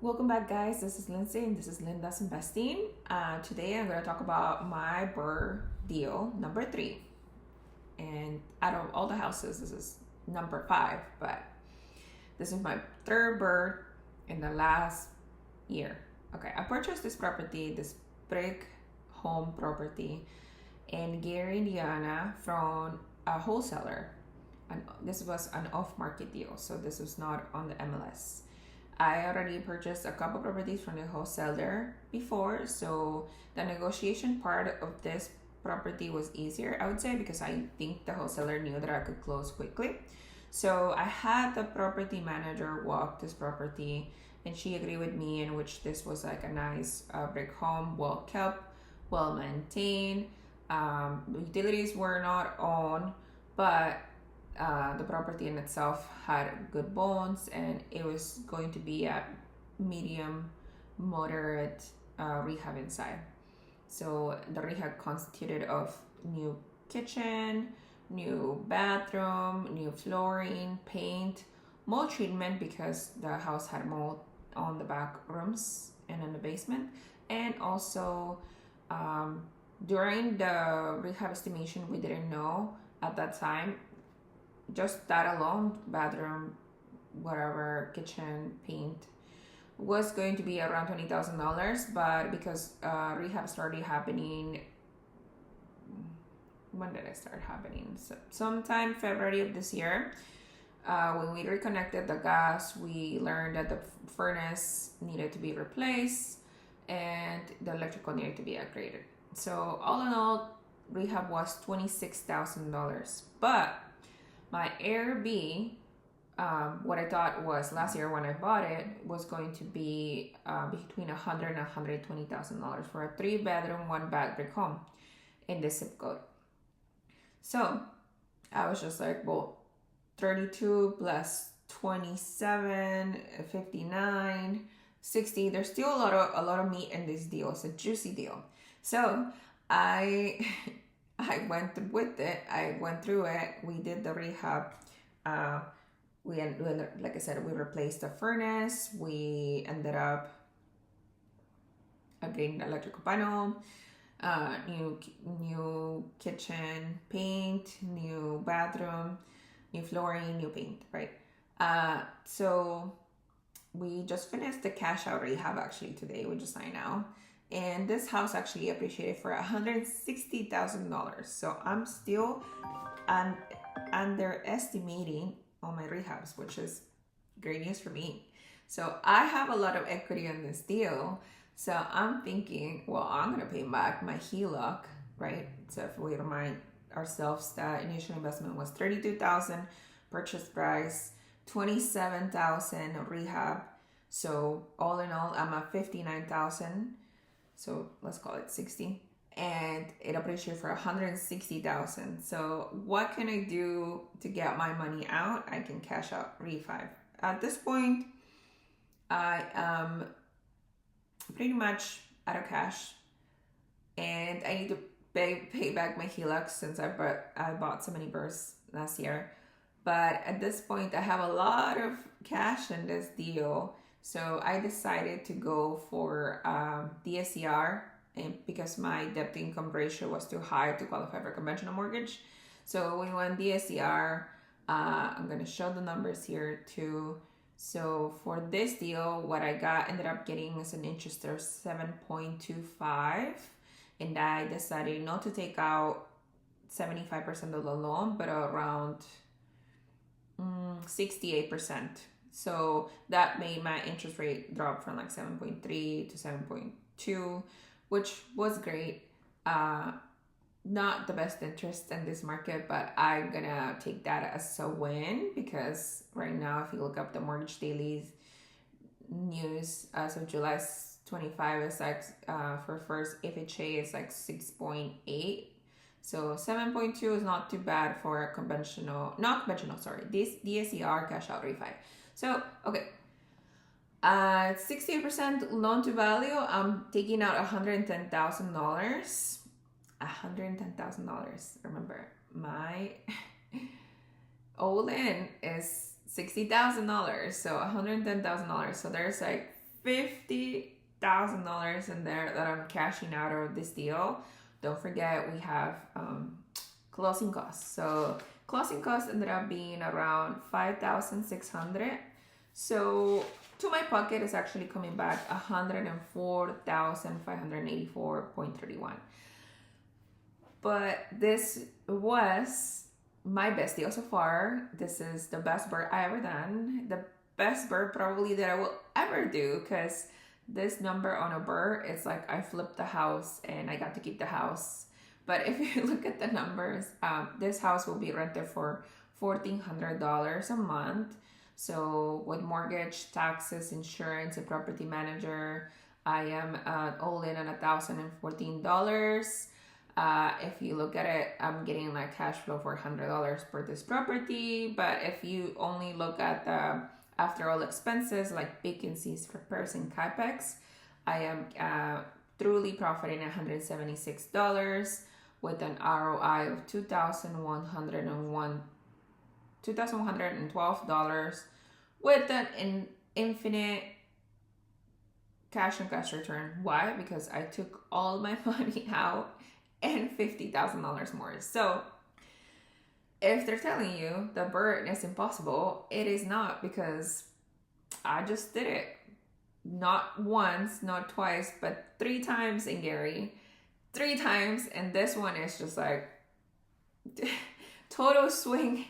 Welcome back, guys. This is Lindsay and this is Linda's Investing. Today I'm going to talk about my BRRRR deal number 3. And out of all the houses, this is number 5, but this is my third BRRRR in the last year. Okay, I purchased this property, this brick home property in Gary, Indiana from a wholesaler. And this was an off-market deal, so this was not on the MLS. I already purchased a couple properties from the wholesaler before, so the negotiation part of this property was easier, I would say, because I think the wholesaler knew that I could close quickly. So I had the property manager walk this property, and she agreed with me, in which this was like a nice brick home, well kept, well maintained. Utilities were not on, but the property in itself had good bones, and it was going to be a medium moderate rehab inside. So the rehab constituted of new kitchen, new bathroom, new flooring, paint, mold treatment because the house had mold on the back rooms and in the basement, and also during the rehab estimation, we didn't know at that time, just that alone, bathroom, whatever, kitchen, paint, was going to be around $20,000. But because rehab started happening, when did it start happening? So sometime February of this year. When we reconnected the gas, we learned that the furnace needed to be replaced and the electrical needed to be upgraded. So all in all, rehab was $26,000. But my ARB, what I thought was last year when I bought it, was going to be between $100,000 and $120,000 for a 3-bedroom, 1-bath brick home in this zip code. So I was just like, well, 32 plus 27, 59, 60. There's still a lot of meat in this deal. It's a juicy deal. So I went with it. I went through it. We did the rehab. Like I said, we replaced the furnace. We ended up upgrading the electrical panel, new kitchen, paint, new bathroom, new flooring, new paint, right? So we just finished the cash out rehab actually today. We just signed out. And this house actually appreciated for $160,000. So I'm still underestimating on my rehabs, which is great news for me. So I have a lot of equity on this deal. So I'm thinking, well, I'm going to pay back my HELOC, right? So if we remind ourselves that initial investment was $32,000, purchase price $27,000 rehab. So all in all, I'm at $59,000. So let's call it 60, and it appreciated for $160,000. So what can I do to get my money out? I can cash out refi. At this point, I am pretty much out of cash, and I need to pay back my HELOC since I bought so many BRRRRs last year. But at this point, I have a lot of cash in this deal. So I decided to go for DSCR, and because my debt to income ratio was too high to qualify for a conventional mortgage. So we went DSCR. I'm going to show the numbers here too. So for this deal, what I ended up getting is an interest of 7.25. And I decided not to take out 75% of the loan, but around 68%. So that made my interest rate drop from like 7.3 to 7.2, which was great. Not the best interest in this market, but I'm gonna take that as a win, because right now, if you look up the Mortgage Daily's news as of July 25, it's like for first FHA, it's like 6.8. So 7.2 is not too bad for a this DSCR cash out refi. So, okay, 68% loan to value, I'm taking out $110,000. $110,000. Remember, my all in is $60,000. So $110,000. So there's like $50,000 in there that I'm cashing out of this deal. Don't forget we have closing costs. So closing costs ended up being around $5,600. So to my pocket is actually coming back $104,584.31. But this was my best deal so far. This is the best BRRRR I ever done. The best BRRRR probably that I will ever do, because this number on a BRRRR, it's like I flipped the house and I got to keep the house. But if you look at the numbers, this house will be rented for $1,400 a month. So with mortgage, taxes, insurance, and property manager, I am all in on $1,014. If you look at it, I'm getting like cash flow for $100 per this property. But if you only look at the after all expenses like vacancies, repairs, and capex, I am truly profiting $176 with an ROI of $2,112 with an infinite cash on cash return. Why? Because I took all my money out and $50,000 more. So if they're telling you the BRRRR is impossible, it is not, because I just did it. Not once, not twice, but 3 times in Gary. 3 times, and this one is just like total swing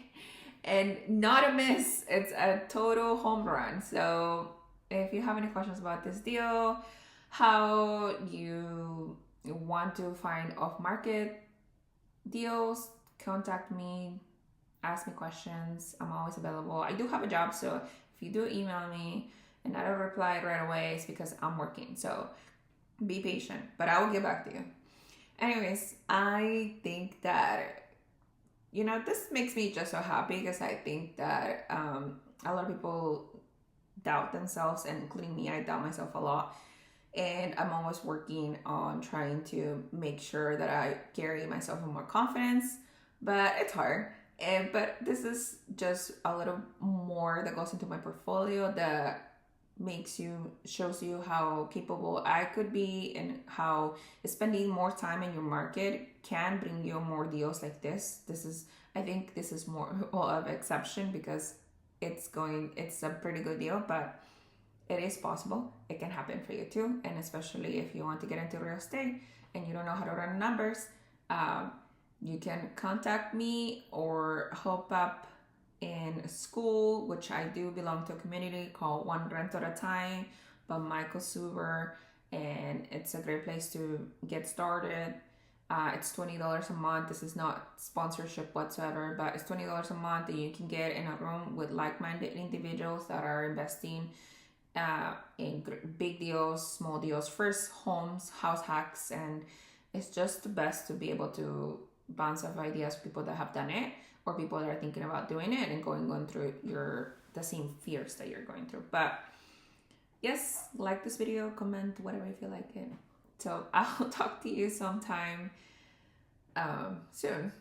and not a miss. It's a total home run. So if you have any questions about this deal, how you want to find off-market deals, contact me, ask me questions. I'm always available. I do have a job, so if you do email me and I don't reply right away, it's because I'm working. So be patient, but I will get back to you. Anyways, I think that, this makes me just so happy, because I think that a lot of people doubt themselves, and including me, I doubt myself a lot. And I'm always working on trying to make sure that I carry myself with more confidence, but it's hard. But this is just a little more that goes into my portfolio that shows you how capable I could be, and how spending more time in your market can bring you more deals like this. I think this is more of exception, because it's a pretty good deal, but it is possible. It can happen for you too. And especially if you want to get into real estate and you don't know how to run numbers, you can contact me or help up in school, which I do belong to a community called One Rent at a Time by Michael Suber, and it's a great place to get started. It's $20 a month. This is not sponsorship whatsoever, but it's $20 a month that you can get in a room with like-minded individuals that are investing in big deals, small deals, first homes, house hacks, and it's just the best to be able to bounce off ideas, people that have done it or people that are thinking about doing it and going through the same fears that you're going through. But yes, like this video, comment, whatever you feel like it. So I'll talk to you sometime soon.